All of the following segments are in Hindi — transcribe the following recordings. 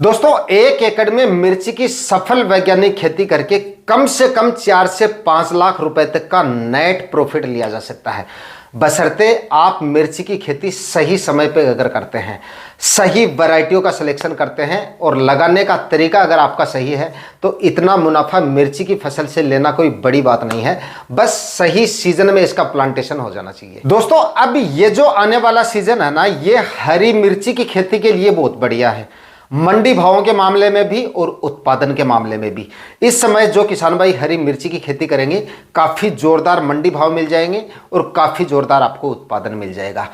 दोस्तों, 1 एकड़ में मिर्ची की सफल वैज्ञानिक खेती करके कम से कम 4 से 5 लाख रुपए तक का नेट प्रॉफिट लिया जा सकता है, बशर्ते आप मिर्ची की खेती सही समय पे अगर करते हैं, सही वैरायटियों का सिलेक्शन करते हैं और लगाने का तरीका अगर आपका सही है तो इतना मुनाफा मिर्ची की फसल से लेना कोई बड़ी बात नहीं है। बस सही सीजन में इसका प्लांटेशन हो जाना चाहिए। दोस्तों, अब ये जो आने वाला सीजन है ना, ये हरी मिर्ची की खेती के लिए बहुत बढ़िया है, मंडी भावों के मामले में भी और उत्पादन के मामले में भी। इस समय जो किसान भाई हरी मिर्ची की खेती करेंगे, काफ़ी जोरदार मंडी भाव मिल जाएंगे और काफ़ी जोरदार आपको उत्पादन मिल जाएगा।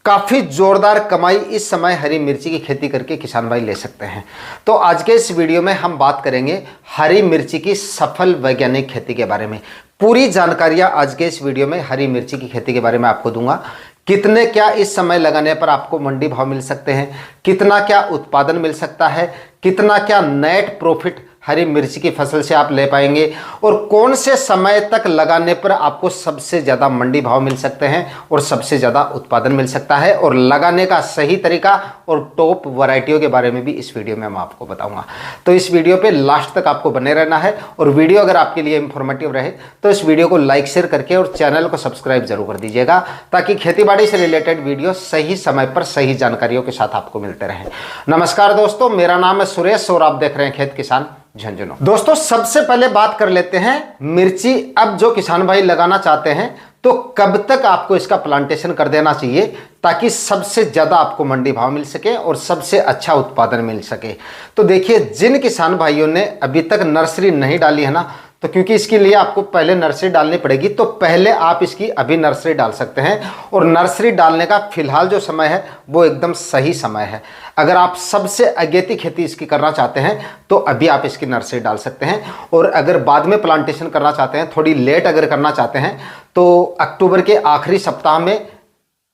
काफ़ी जोरदार कमाई इस समय हरी मिर्ची की खेती करके किसान भाई ले सकते हैं। तो आज के इस वीडियो में हम बात करेंगे हरी मिर्ची की सफल वैज्ञानिक खेती के बारे में। पूरी जानकारियां आज के इस वीडियो में हरी मिर्ची की खेती के बारे में आपको दूंगा। कितने क्या इस समय लगाने पर आपको मंडी भाव मिल सकते हैं, कितना क्या उत्पादन मिल सकता है, कितना क्या नेट प्रॉफिट हरी मिर्ची की फसल से आप ले पाएंगे और कौन से समय तक लगाने पर आपको सबसे ज़्यादा मंडी भाव मिल सकते हैं और सबसे ज़्यादा उत्पादन मिल सकता है, और लगाने का सही तरीका और टॉप वैरायटियों के बारे में भी इस वीडियो में मैं आपको बताऊंगा। तो इस वीडियो पे लास्ट तक आपको बने रहना है, और वीडियो अगर आपके लिए इंफॉर्मेटिव रहे तो इस वीडियो को लाइक शेयर करके और चैनल को सब्सक्राइब जरूर कर दीजिएगा, ताकि खेतीबाड़ी से रिलेटेड वीडियो सही समय पर सही जानकारियों के साथ आपको मिलते रहें। नमस्कार दोस्तों, मेरा नाम है सुरेश और आप देख रहे हैं खेत किसान झुंझुनू। दोस्तों, सबसे पहले बात कर लेते हैं मिर्ची। अब जो किसान भाई लगाना चाहते हैं तो कब तक आपको इसका प्लांटेशन कर देना चाहिए, ताकि सबसे ज़्यादा आपको मंडी भाव मिल सके और सबसे अच्छा उत्पादन मिल सके। तो देखिए, जिन किसान भाइयों ने अभी तक नर्सरी नहीं डाली है ना, तो क्योंकि इसके लिए आपको पहले नर्सरी डालनी पड़ेगी, तो पहले आप इसकी अभी नर्सरी डाल सकते हैं। और नर्सरी डालने का फिलहाल जो समय है वो एकदम सही समय है। अगर आप सबसे अगेती खेती इसकी करना चाहते हैं तो अभी आप इसकी नर्सरी डाल सकते हैं, और अगर बाद में प्लांटेशन करना चाहते हैं, थोड़ी लेट अगर करना चाहते हैं, तो अक्टूबर के आखिरी सप्ताह में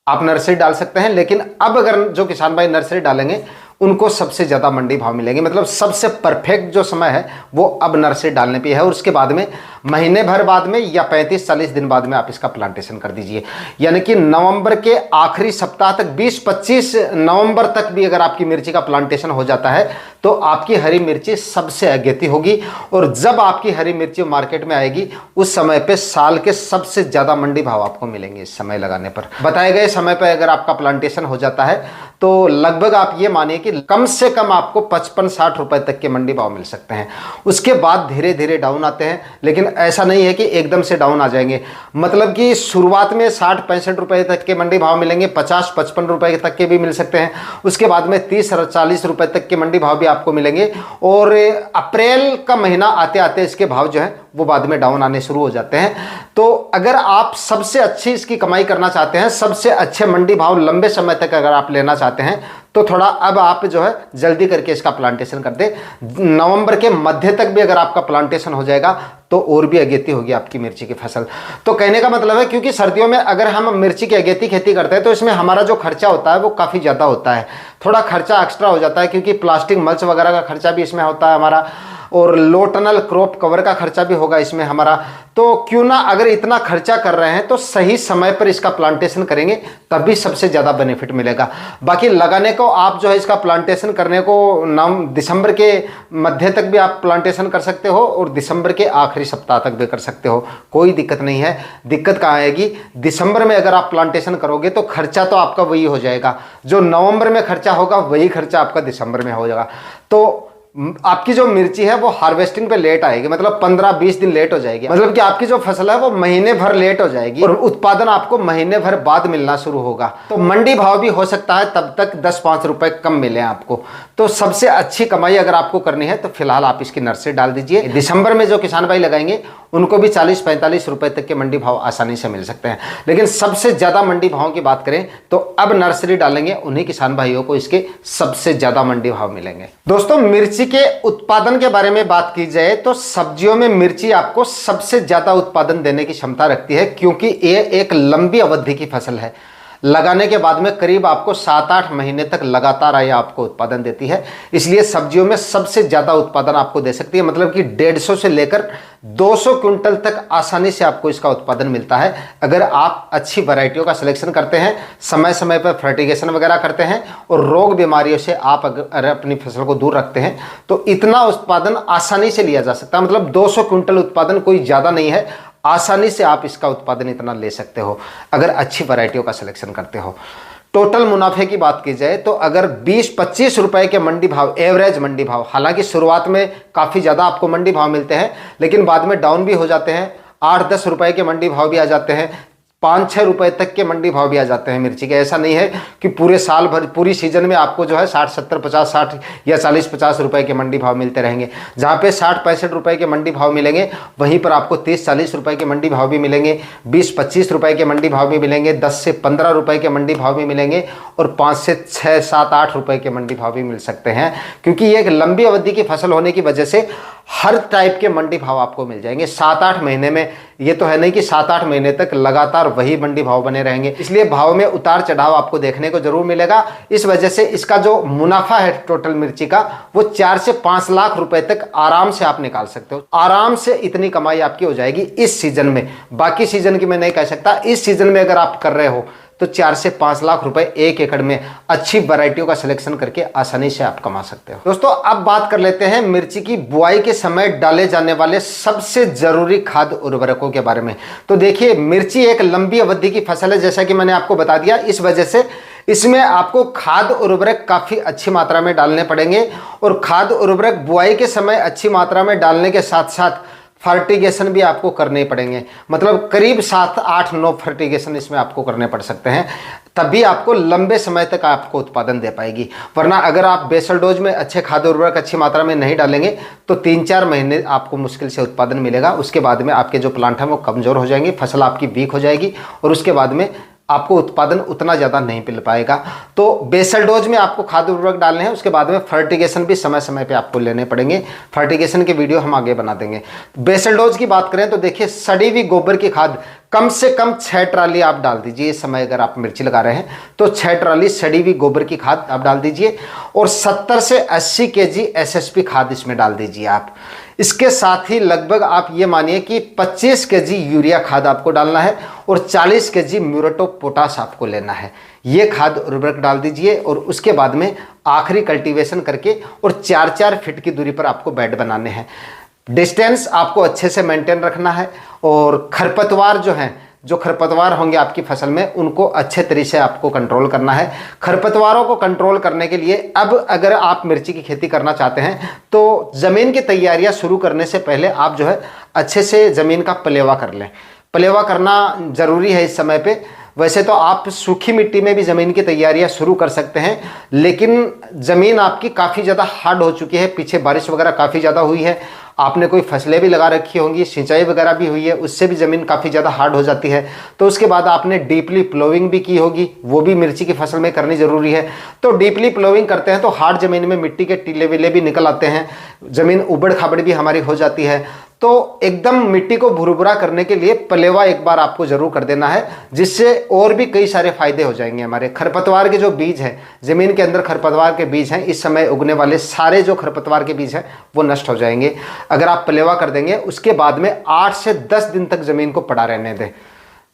आप नर्सरी डाल सकते हैं। लेकिन अब अगर जो किसान भाई नर्सरी डालेंगे उनको सबसे ज़्यादा मंडी भाव मिलेंगे, मतलब सबसे परफेक्ट जो समय है वो अब नर्सरी डालने पे है। और उसके बाद में महीने भर बाद में या 35-40 दिन बाद में आप इसका प्लांटेशन कर दीजिए, यानी कि नवंबर के आखिरी सप्ताह तक, 20-25 नवंबर तक भी अगर आपकी मिर्ची का प्लांटेशन हो जाता है तो आपकी हरी मिर्ची सबसे अगेती होगी। और जब आपकी हरी मिर्ची मार्केट में आएगी उस समय पे साल के सबसे ज़्यादा मंडी भाव आपको मिलेंगे। इस समय लगाने पर, बताए गए समय पर अगर आपका प्लांटेशन हो जाता है तो लगभग आप ये मानिए कि कम से कम आपको 55-60 रुपए तक के मंडी भाव मिल सकते हैं। उसके बाद धीरे धीरे डाउन आते हैं, लेकिन ऐसा नहीं है कि एकदम से डाउन आ जाएंगे। मतलब कि शुरुआत में 60-65 रुपए तक के मंडी भाव मिलेंगे, 50-55 रुपए तक के भी मिल सकते हैं। उसके बाद में 30-40 रुपए तक के मंडी भाव भी आपको मिलेंगे। और अप्रैल का महीना आते आते इसके भाव जो है वो बाद में डाउन आने शुरू हो जाते हैं। तो अगर आप सबसे अच्छी इसकी कमाई करना चाहते हैं, सबसे अच्छे मंडी भाव लंबे समय तक अगर आप लेना चाहते हैं, तो थोड़ा अब आप जो है जल्दी करके इसका प्लांटेशन कर दे। नवंबर के मध्य तक भी अगर आपका प्लांटेशन हो जाएगा तो और भी अगेती होगी आपकी मिर्ची की फसल। तो कहने का मतलब है, क्योंकि सर्दियों में अगर हम मिर्ची की अगेती खेती करते हैं तो इसमें हमारा जो खर्चा होता है वो काफ़ी ज़्यादा होता है, थोड़ा खर्चा एक्स्ट्रा हो जाता है, क्योंकि प्लास्टिक मल्च वगैरह का खर्चा भी इसमें होता है हमारा, और लो टनल क्रॉप कवर का खर्चा भी होगा इसमें हमारा। तो क्यों ना, अगर इतना खर्चा कर रहे हैं तो सही समय पर इसका प्लांटेशन करेंगे, तभी सबसे ज़्यादा बेनिफिट मिलेगा। बाकी लगाने को आप जो है इसका प्लांटेशन करने को दिसंबर के मध्य तक भी आप प्लांटेशन कर सकते हो और दिसंबर के आखिरी सप्ताह तक भी कर सकते हो, कोई दिक्कत नहीं है। दिक्कत कहाँ आएगी, दिसंबर में अगर आप प्लांटेशन करोगे तो खर्चा तो आपका वही हो जाएगा, जो नवंबर में खर्चा होगा वही खर्चा आपका दिसंबर में हो जाएगा। तो आपकी जो मिर्ची है वो हार्वेस्टिंग पे लेट आएगी, मतलब 15-20 दिन लेट हो जाएगी, मतलब कि आपकी जो फसल है वो महीने भर लेट हो जाएगी और उत्पादन आपको महीने भर बाद मिलना शुरू होगा। तो मंडी भाव भी हो सकता है तब तक 10-5 रुपए कम मिले आपको। तो सबसे अच्छी कमाई अगर आपको करनी है तो फिलहाल आप इसकी नर्सरी डाल दीजिए। दिसंबर में जो किसान भाई लगाएंगे उनको भी 40-45 रुपए तक के मंडी भाव आसानी से मिल सकते हैं। लेकिन सबसे ज़्यादा मंडी भाव की बात करें तो अब नर्सरी डालेंगे उन्हीं किसान भाइयों को इसके सबसे ज़्यादा मंडी भाव मिलेंगे। दोस्तों, मिर्ची के उत्पादन के बारे में बात की जाए तो सब्जियों में मिर्ची आपको सबसे ज़्यादा उत्पादन देने की क्षमता रखती है, क्योंकि ये एक लंबी अवधि की फसल है। लगाने के बाद में करीब आपको 7-8 महीने तक लगातार ये आपको उत्पादन देती है। इसलिए सब्जियों में सबसे ज़्यादा उत्पादन आपको दे सकती है, मतलब कि 150 से लेकर 200 क्विंटल तक आसानी से आपको इसका उत्पादन मिलता है अगर आप अच्छी वैरायटियों का सिलेक्शन करते हैं, समय समय पर फर्टिगेशन वगैरह करते हैं और रोग बीमारियों से आप अगर अपनी फसल को दूर रखते हैं तो इतना उत्पादन आसानी से लिया जा सकता है। मतलब 200 क्विंटल उत्पादन कोई ज़्यादा नहीं है, आसानी से आप इसका उत्पादन इतना ले सकते हो अगर अच्छी वैरायटियों का सिलेक्शन करते हो। टोटल मुनाफे की बात की जाए तो अगर 20-25 रुपए के मंडी भाव, एवरेज मंडी भाव, हालांकि शुरुआत में काफ़ी ज़्यादा आपको मंडी भाव मिलते हैं लेकिन बाद में डाउन भी हो जाते हैं, 8-10 रुपए के मंडी भाव भी आ जाते हैं, 5-6 रुपए तक के मंडी भाव भी आ जाते हैं मिर्ची के। ऐसा नहीं है कि पूरे साल भर पूरी सीजन में आपको जो है 60-70-50-60 या 40-50 रुपए के मंडी भाव मिलते रहेंगे। जहाँ पे 60-65 रुपए के मंडी भाव मिलेंगे वहीं पर आपको 30-40 रुपए के मंडी भाव भी मिलेंगे, 20-25 रुपए के मंडी भाव भी मिलेंगे, 10 से 15 रुपए के मंडी भाव भी मिलेंगे और 5 से 6-7-8 रुपए के मंडी भाव भी मिल सकते हैं, क्योंकि ये एक लंबी अवधि की फसल होने की वजह से हर टाइप के मंडी भाव आपको मिल जाएंगे 7-8 महीने में। ये तो है नहीं कि 7-8 महीने तक लगातार वही मंडी भाव बने रहेंगे, इसलिए भाव में उतार चढ़ाव आपको देखने को जरूर मिलेगा। इस वजह से इसका जो मुनाफा है टोटल मिर्ची का वो 4 से 5 लाख रुपए तक आराम से आप निकाल सकते हो। आराम से इतनी कमाई आपकी हो जाएगी इस सीजन में। बाकी सीजन की मैं नहीं कह सकता, इस सीजन में अगर आप कर रहे हो तो 4 से 5 लाख रुपए 1 एकड़ में अच्छी वैरायटियों का सिलेक्शन करके आसानी से आप कमा सकते हो। दोस्तों अब बात कर लेते हैं मिर्ची की बुआई के समय डाले जाने वाले सबसे जरूरी खाद उर्वरकों के बारे में। तो देखिए, मिर्ची एक लंबी अवधि की फसल है, जैसा कि मैंने आपको बता दिया। इस वजह से इसमें आपको खाद उर्वरक काफ़ी अच्छी मात्रा में डालने पड़ेंगे और खाद उर्वरक बुआई के समय अच्छी मात्रा में डालने के साथ साथ फर्टिगेशन भी आपको करने पड़ेंगे। मतलब करीब 7-8-9 फर्टिगेशन इसमें आपको करने पड़ सकते हैं, तभी आपको लंबे समय तक आपको उत्पादन दे पाएगी। वरना अगर आप बेसल डोज में अच्छे खाद्य उर्वरक अच्छी मात्रा में नहीं डालेंगे तो 3-4 महीने आपको मुश्किल से उत्पादन मिलेगा। उसके बाद में आपके जो प्लांट हैं वो कमज़ोर हो जाएंगे, फसल आपकी वीक हो जाएगी और उसके बाद में आपको उत्पादन उतना ज़्यादा नहीं मिल पाएगा। तो बेसल डोज में आपको खाद्य उर्वरक डालने हैं, उसके बाद में फर्टिगेशन भी समय समय पे आपको लेने पड़ेंगे। फर्टिगेशन के वीडियो हम आगे बना देंगे। बेसल डोज की बात करें तो देखिए, सड़ी हुई गोबर की खाद कम से कम 6 ट्राली आप डाल दीजिए। इस समय अगर आप मिर्ची लगा रहे हैं तो 6 ट्राली सड़ी हुई गोबर की खाद आप डाल दीजिए और 70 से 80 केजी एसएसपी खाद इसमें डाल दीजिए आप। इसके साथ ही लगभग आप ये मानिए कि 25 केजी यूरिया खाद आपको डालना है और 40 केजी म्यूरेट ऑफ पोटाश आपको लेना है। ये खाद उर्वरक डाल दीजिए और उसके बाद में आखिरी कल्टीवेशन करके और 4-4 फीट की दूरी पर आपको बेड बनाने हैं। डिस्टेंस आपको अच्छे से मेंटेन रखना है और खरपतवार जो खरपतवार होंगे आपकी फसल में उनको अच्छे तरीके से आपको कंट्रोल करना है। खरपतवारों को कंट्रोल करने के लिए अब अगर आप मिर्ची की खेती करना चाहते हैं तो ज़मीन की तैयारियां शुरू करने से पहले आप जो है अच्छे से ज़मीन का पलेवा कर लें। पलेवा करना ज़रूरी है इस समय पे। वैसे तो आप सूखी मिट्टी में भी ज़मीन की तैयारियां शुरू कर सकते हैं, लेकिन ज़मीन आपकी काफ़ी ज़्यादा हार्ड हो चुकी है, पीछे बारिश वगैरह काफ़ी ज़्यादा हुई है, आपने कोई फसलें भी लगा रखी होंगी, सिंचाई वगैरह भी हुई है, उससे भी ज़मीन काफ़ी ज़्यादा हार्ड हो जाती है। तो उसके बाद आपने डीपली प्लोविंग भी की होगी, वो भी मिर्ची की फसल में करनी ज़रूरी है। तो डीपली प्लोविंग करते हैं तो हार्ड ज़मीन में मिट्टी के टीले विले भी निकल आते हैं, ज़मीन उबड़ खाबड़ भी हमारी हो जाती है। तो एकदम मिट्टी को भुरभुरा करने के लिए पलेवा एक बार आपको जरूर कर देना है, जिससे और भी कई सारे फायदे हो जाएंगे हमारे। खरपतवार के जो बीज हैं, ज़मीन के अंदर खरपतवार के बीज हैं, इस समय उगने वाले सारे जो खरपतवार के बीज हैं वो नष्ट हो जाएंगे अगर आप पलेवा कर देंगे। उसके बाद में 8 से 10 दिन तक ज़मीन को पड़ा रहने दें,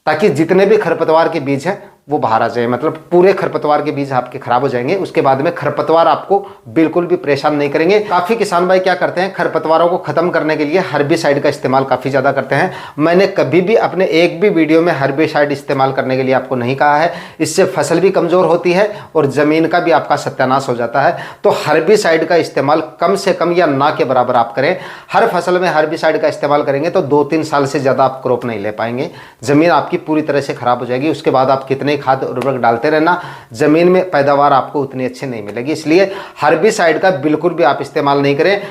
ताकि जितने भी खरपतवार के बीज हैं वो बाहर आ जाए। मतलब पूरे खरपतवार के बीज आपके खराब हो जाएंगे। उसके बाद में खरपतवार आपको बिल्कुल भी परेशान नहीं करेंगे। काफ़ी किसान भाई क्या करते हैं, खरपतवारों को खत्म करने के लिए हर्बिसाइड का इस्तेमाल काफ़ी ज़्यादा करते हैं। मैंने कभी भी अपने एक भी वीडियो में हर्बिसाइड इस्तेमाल करने के लिए आपको नहीं कहा है। इससे फसल भी कमज़ोर होती है और ज़मीन का भी आपका सत्यानाश हो जाता है। तो हर्बिसाइड का इस्तेमाल कम से कम या ना के बराबर आप करें। हर फसल में हर्बिसाइड का इस्तेमाल करेंगे तो 2-3 साल से ज़्यादा आप क्रॉप नहीं ले पाएंगे, ज़मीन आपकी पूरी तरह से खराब हो जाएगी। उसके बाद आप कितने खाद उर्वरक डालते रहना, जमीन में पैदावार आपको उतनी अच्छी नहीं मिलेगी। इसलिए हर्बिसाइड का बिल्कुल भी आप इस्तेमाल नहीं करें।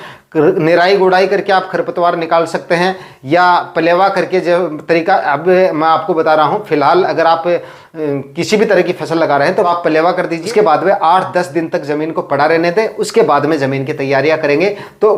निराई गुड़ाई करके आप खरपतवार निकाल सकते हैं या पलेवा करके, जो तरीका अब मैं आपको बता रहा हूं। फिलहाल अगर आप किसी भी तरह की फसल लगा रहे हैं तो आप पलेवा कर दीजिए। उसके बाद में 8-10 दिन तक ज़मीन को पड़ा रहने दें। उसके बाद में ज़मीन की तैयारियां करेंगे तो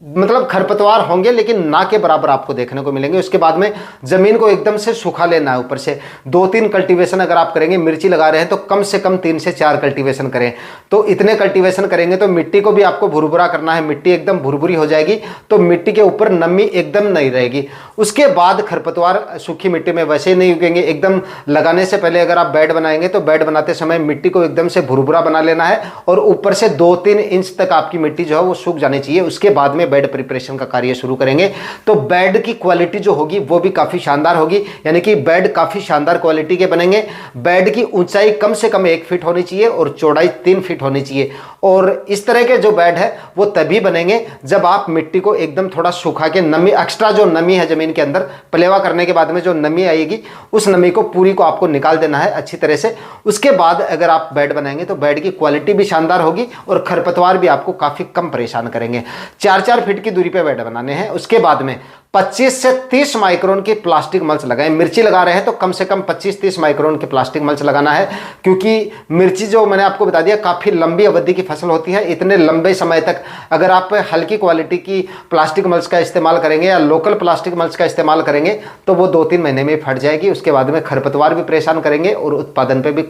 मतलब खरपतवार होंगे लेकिन ना के बराबर आपको देखने को मिलेंगे। उसके बाद में जमीन को एकदम से सूखा लेना है। ऊपर से 2-3 कल्टीवेशन अगर आप करेंगे, मिर्ची लगा रहे हैं तो कम से कम 3 से 4 कल्टीवेशन करें। तो इतने कल्टीवेशन करेंगे तो मिट्टी को भी आपको भुरभुरा करना है, मिट्टी एकदम भुरभुरी हो जाएगी तो मिट्टी के ऊपर नमी एकदम नहीं रहेगी। उसके बाद खरपतवार सूखी मिट्टी में वैसे ही नहीं उगेंगे। एकदम लगाने से पहले अगर आप बेड बनाएंगे तो बेड बनाते समय मिट्टी को एकदम से भुरभुरा बना लेना है और ऊपर से 2-3 इंच तक आपकी मिट्टी जो है वो सूख जानी चाहिए। उसके बाद में बेड प्रिपरेशन का कार्य शुरू करेंगे तो बेड की क्वालिटी जो होगी वो भी काफी शानदार होगी, यानी कि बेड काफी शानदार क्वालिटी के बनेंगे। बेड की ऊंचाई कम से कम 1 फीट होनी चाहिए और चौड़ाई 3 फीट होनी चाहिए। और इस तरह के जो बेड है वो तभी बनेंगे जब आप मिट्टी को एकदम थोड़ा सूखा के, नमी एक्स्ट्रा जो नमी है जमीन के अंदर पलेवा करने के बाद में जो नमी आएगी उस नमी को पूरी को आपको निकाल देना है अच्छी तरह से। उसके बाद अगर आप बेड बनाएंगे तो बेड की क्वालिटी भी शानदार होगी और खरपतवार भी आपको काफी कम परेशान करेंगे। 4-4 फीट की दूरी पे बेड बनाने हैं। उसके बाद में 25 से 30 माइक्रोन की प्लास्टिक मल्च लगाएं। मिर्ची लगा रहे हैं तो कम से कम 25-30 माइक्रोन की प्लास्टिक मल्च लगाना है, क्योंकि मिर्ची जो मैंने आपको बता दिया काफ़ी लंबी अवधि की फसल होती है। इतने लंबे समय तक अगर आप हल्की क्वालिटी की प्लास्टिक मल्च का इस्तेमाल करेंगे या लोकल प्लास्टिक मल्च का इस्तेमाल करेंगे तो वो 2-3 महीने में फट जाएगी। उसके बाद में खरपतवार भी परेशान करेंगे और उत्पादन पर भी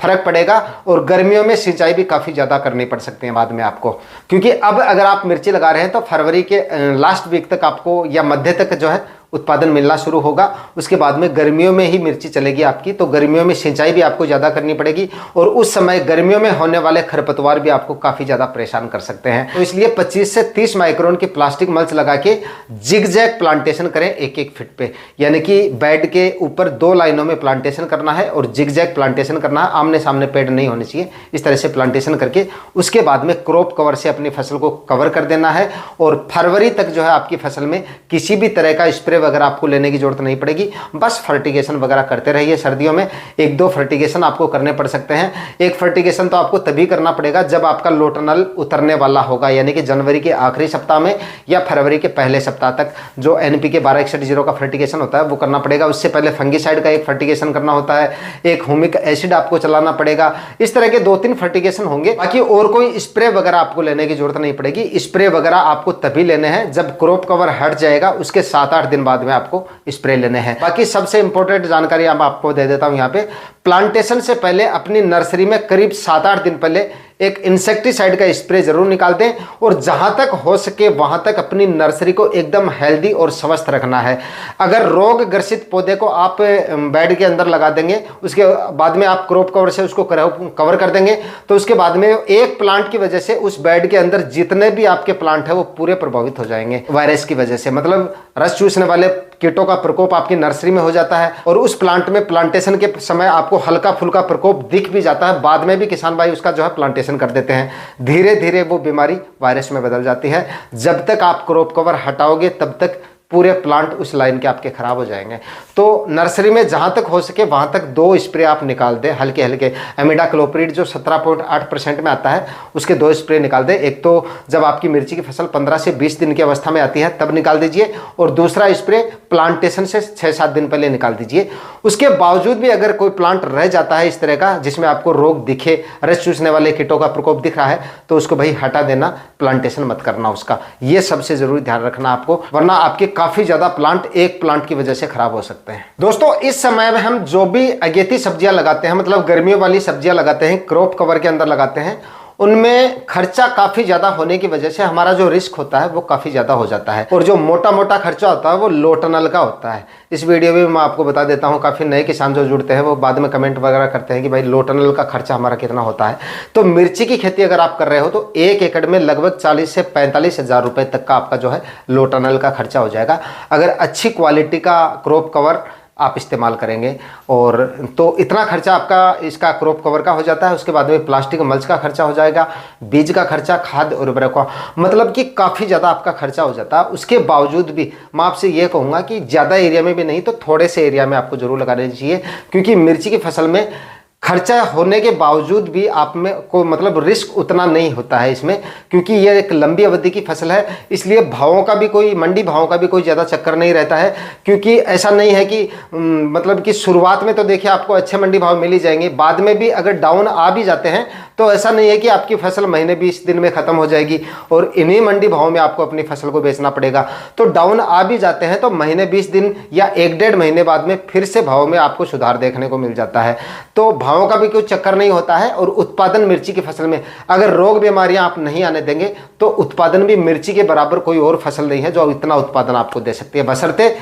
फर्क पड़ेगा और गर्मियों में सिंचाई भी काफ़ी ज़्यादा करनी पड़ सकती है बाद में आपको, क्योंकि अब अगर आप मिर्ची लगा रहे हैं तो फरवरी के लास्ट वीक तक आपको या मध्य तक जो है उत्पादन मिलना शुरू होगा। उसके बाद में गर्मियों में ही मिर्ची चलेगी आपकी, तो गर्मियों में सिंचाई भी आपको ज़्यादा करनी पड़ेगी और उस समय गर्मियों में होने वाले खरपतवार भी आपको काफ़ी ज़्यादा परेशान कर सकते हैं। तो इसलिए 25 से 30 माइक्रोन की प्लास्टिक मल्च लगा के जिगजैग प्लांटेशन करें 1-1 फीट पे, यानी कि बेड के ऊपर 2 लाइनों में प्लांटेशन करना है और जिगजैग प्लांटेशन करना है। आमने सामने पेड़ नहीं होने चाहिए। इस तरह से प्लांटेशन करके उसके बाद में क्रॉप कवर से अपनी फसल को कवर कर देना है और फरवरी तक जो है आपकी फसल में किसी भी तरह का स्प्रे वगैरह आपको लेने की जरूरत नहीं पड़ेगी। बस फर्टिगेशन वगैरह करते रहिए। सर्दियों में 1-2 फर्टिगेशन आपको करने पड़ सकते हैं। एक फर्टिगेशन तो आपको तभी करना पड़ेगा जब आपका लोटनल उतरने वाला होगा, यानी कि जनवरी के आखिरी सप्ताह में या फरवरी के पहले सप्ताह तक जो NPK 1261 का फर्टिगेशन होता है वो करना पड़ेगा। उससे पहले फंगिसाइड का एक फर्टिगेशन करना होता है, एक ह्यूमिक एसिड आपको चलाना पड़ेगा। इस तरह के 2-3 फर्टिगेशन होंगे। बाकी और कोई स्प्रे वगैरह आपको लेने की जरूरत नहीं पड़ेगी। स्प्रे वगैरह आपको तभी लेने हैं जब क्रॉप कवर हट जाएगा, उसके 7-8 दिन बाद में आपको स्प्रे लेने हैं। बाकी सबसे इंपॉर्टेंट जानकारी मैं आपको दे देता हूं यहाँ पे, प्लांटेशन से पहले अपनी नर्सरी में करीब 7-8 दिन पहले एक इंसेक्टिसाइड का स्प्रे जरूर निकाल दें और जहां तक हो सके वहां तक अपनी नर्सरी को एकदम हेल्दी और स्वस्थ रखना है। अगर रोग ग्रसित पौधे को आप बेड के अंदर लगा देंगे, उसके बाद में आप क्रॉप कवर से उसको कवर कर देंगे, तो उसके बाद में एक प्लांट की वजह से उस बेड के अंदर जितने भी आपके प्लांट है वो पूरे प्रभावित हो जाएंगे वायरस की वजह से। मतलब रस चूसने वाले कीटों का प्रकोप आपकी नर्सरी में हो जाता है और उस प्लांट में प्लांटेशन के समय आपको हल्का फुल्का प्रकोप दिख भी जाता है। बाद में भी किसान भाई उसका जो है प्लांटेशन कर देते हैं। धीरे धीरे वो बीमारी वायरस में बदल जाती है। जब तक आप क्रॉप कवर हटाओगे तब तक पूरे प्लांट उस लाइन के आपके खराब हो जाएंगे। तो नर्सरी में जहां तक हो सके वहां तक 2 स्प्रे आप निकाल दें, हल्के हल्के। एमिडाक्लोप्रिड जो 17.8% में आता है उसके 2 स्प्रे निकाल दें। एक तो जब आपकी मिर्ची की फसल 15 से 20 दिन की अवस्था में आती है तब निकाल दीजिए और दूसरा स्प्रे प्लांटेशन से 6-7 दिन पहले निकाल दीजिए। उसके बावजूद भी अगर कोई प्लांट रह जाता है इस तरह का जिसमें आपको रोग दिखे, रस चूसने वाले कीटों का प्रकोप दिख रहा है, तो उसको भाई हटा देना, प्लांटेशन मत करना उसका। ये सबसे जरूरी ध्यान रखना आपको, वरना आपके काफी ज्यादा प्लांट एक प्लांट की वजह से खराब हो सकते हैं। दोस्तों इस समय में हम जो भी अगेती सब्जियां लगाते हैं, मतलब गर्मियों वाली सब्जियां लगाते हैं, क्रॉप कवर के अंदर लगाते हैं, उनमें खर्चा काफी ज्यादा होने की वजह से हमारा जो रिस्क होता है वो काफी ज्यादा हो जाता है और जो मोटा मोटा खर्चा होता है वो लोटनल का होता है। इस वीडियो में मैं आपको बता देता हूं, काफी नए किसान जो जुड़ते हैं वो बाद में कमेंट वगैरह करते हैं कि भाई लोटनल का खर्चा हमारा कितना होता है। तो मिर्ची की खेती अगर आप कर रहे हो तो 1 एकड़ में लगभग 40 से 45 हजार रुपए तक का आपका जो है लोटनल का खर्चा हो जाएगा अगर अच्छी क्वालिटी का क्रॉप कवर आप इस्तेमाल करेंगे। और तो इतना खर्चा आपका इसका क्रॉप कवर का हो जाता है। उसके बाद में प्लास्टिक मल्च का खर्चा हो जाएगा, बीज का खर्चा, खाद और उर्वरक का, मतलब कि काफ़ी ज़्यादा आपका खर्चा हो जाता है। उसके बावजूद भी मैं आपसे ये कहूँगा कि ज़्यादा एरिया में भी नहीं तो थोड़े से एरिया में आपको जरूर लगाना चाहिए, क्योंकि मिर्ची की फसल में खर्चा होने के बावजूद भी आप में को मतलब रिस्क उतना नहीं होता है इसमें, क्योंकि यह एक लंबी अवधि की फसल है। इसलिए भावों का भी कोई, मंडी भावों का भी कोई ज़्यादा चक्कर नहीं रहता है, क्योंकि ऐसा नहीं है कि मतलब कि शुरुआत में तो देखिए आपको अच्छे मंडी भाव मिल ही जाएंगे, बाद में भी अगर डाउन आ भी जाते हैं तो ऐसा नहीं है कि आपकी फसल महीने 20 दिन में खत्म हो जाएगी और इन्हीं मंडी भाव में आपको अपनी फसल को बेचना पड़ेगा। तो डाउन आ भी जाते हैं तो महीने 20 दिन या 1-1.5 महीने बाद में फिर से भाव में आपको सुधार देखने को मिल जाता है। तो भावों का भी कोई चक्कर नहीं होता है। और उत्पादन मिर्ची की फसल में अगर रोग बीमारियां आप नहीं आने देंगे तो उत्पादन भी मिर्ची के बराबर कोई और फसल नहीं है जो इतना उत्पादन आपको दे सकती है, बशर्ते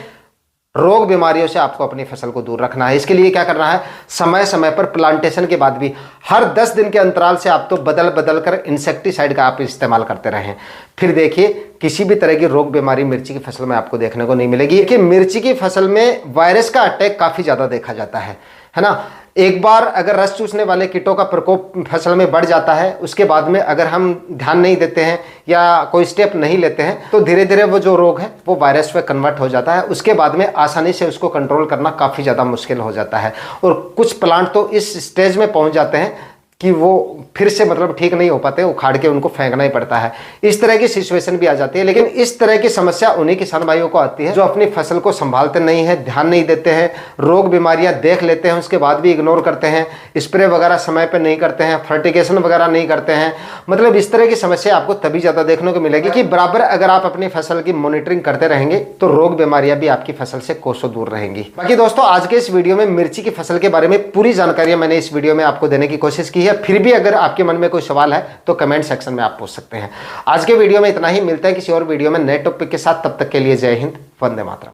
रोग बीमारियों से आपको अपनी फसल को दूर रखना है। इसके लिए क्या करना है, समय समय पर प्लांटेशन के बाद भी हर 10 दिन के अंतराल से आप तो बदल बदल कर इंसेक्टिसाइड का आप इस्तेमाल करते रहें। फिर देखिए किसी भी तरह की रोग बीमारी मिर्ची की फसल में आपको देखने को नहीं मिलेगी। कि मिर्ची की फसल में वायरस का अटैक काफ़ी ज़्यादा देखा जाता है ना। एक बार अगर रस चूसने वाले कीटों का प्रकोप फसल में बढ़ जाता है, उसके बाद में अगर हम ध्यान नहीं देते हैं या कोई स्टेप नहीं लेते हैं तो धीरे धीरे वो जो रोग है वो वायरस में कन्वर्ट हो जाता है। उसके बाद में आसानी से उसको कंट्रोल करना काफ़ी ज़्यादा मुश्किल हो जाता है। और कुछ प्लांट तो इस स्टेज में पहुंच जाते हैं कि वो फिर से मतलब ठीक नहीं हो पाते, उखाड़ के उनको फेंकना ही पड़ता है। इस तरह की सिचुएशन भी आ जाती है। लेकिन इस तरह की समस्या उन्हीं किसान भाइयों को आती है जो अपनी फसल को संभालते नहीं है, ध्यान नहीं देते हैं, रोग बीमारियां देख लेते हैं, उसके बाद भी इग्नोर करते हैं, स्प्रे वगैरह समय पर नहीं करते हैं, फर्टिगेशन वगैरह नहीं करते हैं। मतलब इस तरह की समस्या आपको तभी ज़्यादा देखने को मिलेगी कि बराबर अगर आप अपनी फसल की मॉनिटरिंग करते रहेंगे तो रोग बीमारियां भी आपकी फसल से कोसों दूर रहेंगी। बाकी दोस्तों आज के इस वीडियो में मिर्ची की फसल के बारे में पूरी जानकारियां मैंने इस वीडियो में आपको देने की कोशिश की है। फिर भी अगर आपके मन में कोई सवाल है तो कमेंट सेक्शन में आप पूछ सकते हैं। आज के वीडियो में इतना ही, मिलते हैं किसी और वीडियो में नए टॉपिक के साथ। तब तक के लिए जय हिंद, वंदे मातरम।